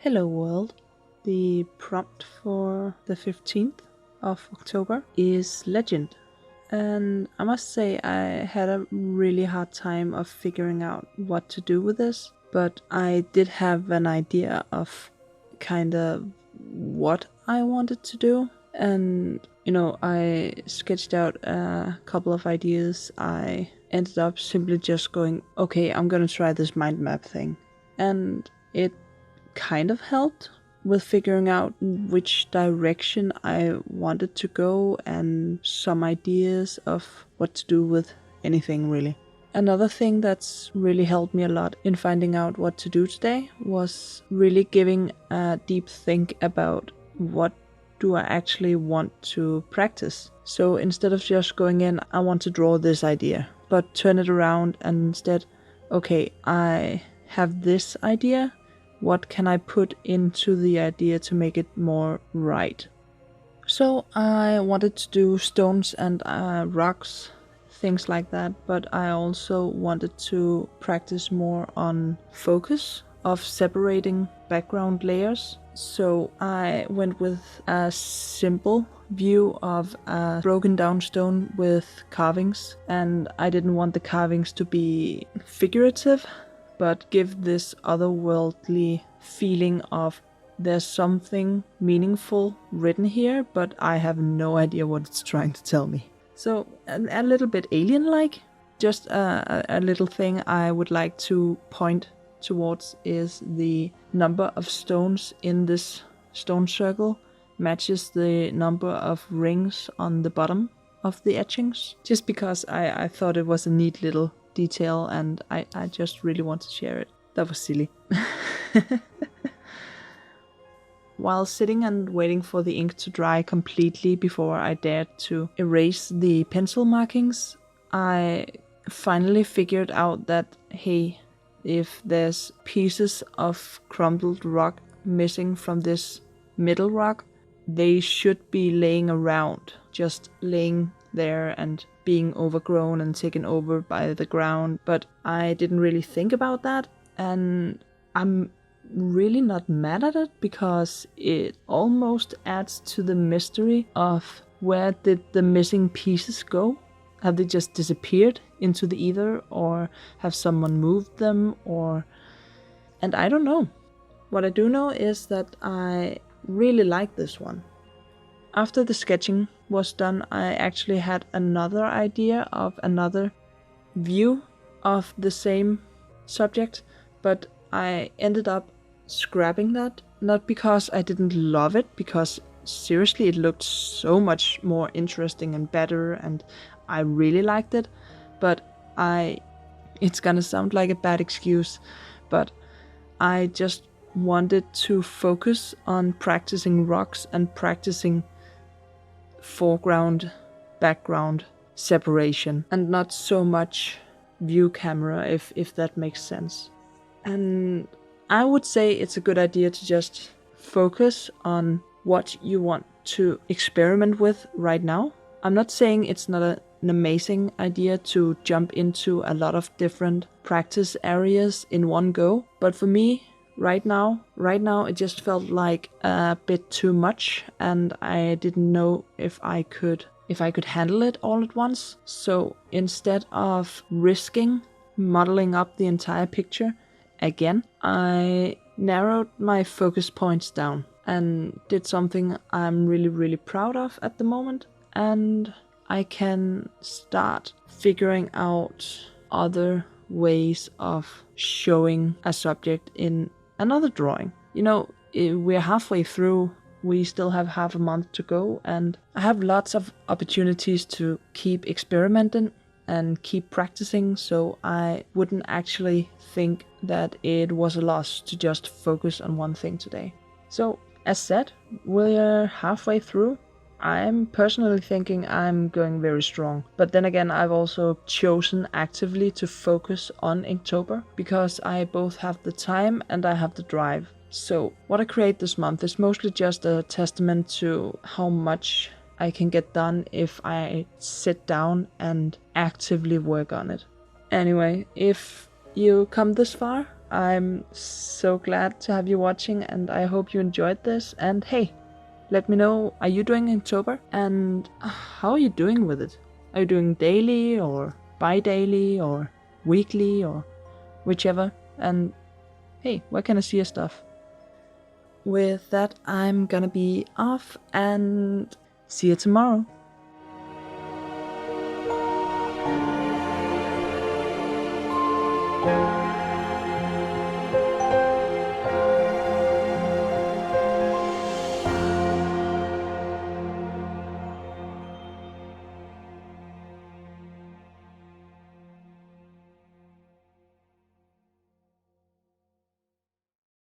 Hello world. The prompt for the 15th of October is legend. And I must say I had a really hard time of figuring out what to do with this, but I did have an idea of kind of what I wanted to do. And, I sketched out a couple of ideas. I ended up simply just going, okay, I'm gonna try this mind map thing. And it kind of helped with figuring out which direction I wanted to go and some ideas of what to do with anything really. Another thing that's really helped me a lot in finding out what to do today was really giving a deep think about what do I actually want to practice. So instead of just going in, I want to draw this idea, but turn it around and instead, okay, I have this idea. What can I put into the idea to make it more right? So I wanted to do stones and rocks, things like that, but I also wanted to practice more on focus of separating background layers. So I went with a simple view of a broken down stone with carvings, and I didn't want the carvings to be figurative, but give this otherworldly feeling of there's something meaningful written here, but I have no idea what it's trying to tell me. So a little bit alien-like. Just a little thing I would like to point towards is the number of stones in this stone circle matches the number of rings on the bottom of the etchings. Just because I thought it was a neat little detail and I just really want to share it. That was silly. While sitting and waiting for the ink to dry completely before I dared to erase the pencil markings, I finally figured out that, hey, if there's pieces of crumbled rock missing from this middle rock, they should be laying around, just laying there and being overgrown and taken over by the ground. But I didn't really think about that, and I'm really not mad at it because it almost adds to the mystery of where did the missing pieces go? Have they just disappeared into the ether, or have someone moved them, and I don't know. What I do know is that I really like this one. After the sketching was done, I actually had another idea of another view of the same subject, but I ended up scrapping that, not because I didn't love it, because seriously it looked so much more interesting and better and I really liked it, but it's gonna sound like a bad excuse, but I just wanted to focus on practicing rocks and practicing foreground, background separation, and not so much view camera, if that makes sense. And I would say it's a good idea to just focus on what you want to experiment with right now. I'm not saying it's not an amazing idea to jump into a lot of different practice areas in one go, but for me, right now it just felt like a bit too much, and I didn't know if I could handle it all at once. So instead of risking modeling up the entire picture again, I narrowed my focus points down and did something I'm really, really proud of at the moment, and I can start figuring out other ways of showing a subject in another drawing. We're halfway through, we still have half a month to go, and I have lots of opportunities to keep experimenting and keep practicing, so I wouldn't actually think that it was a loss to just focus on one thing today. So, as said, we're halfway through. I'm personally thinking I'm going very strong, but then again I've also chosen actively to focus on Inktober because I both have the time and I have the drive. So what I create this month is mostly just a testament to how much I can get done if I sit down and actively work on it. Anyway, if you come this far, I'm so glad to have you watching, and I hope you enjoyed this. And hey, let me know, are you doing Inktober? And how are you doing with it? Are you doing daily or bi-daily or weekly or whichever? And hey, where can I see your stuff? With that, I'm gonna be off and see you tomorrow.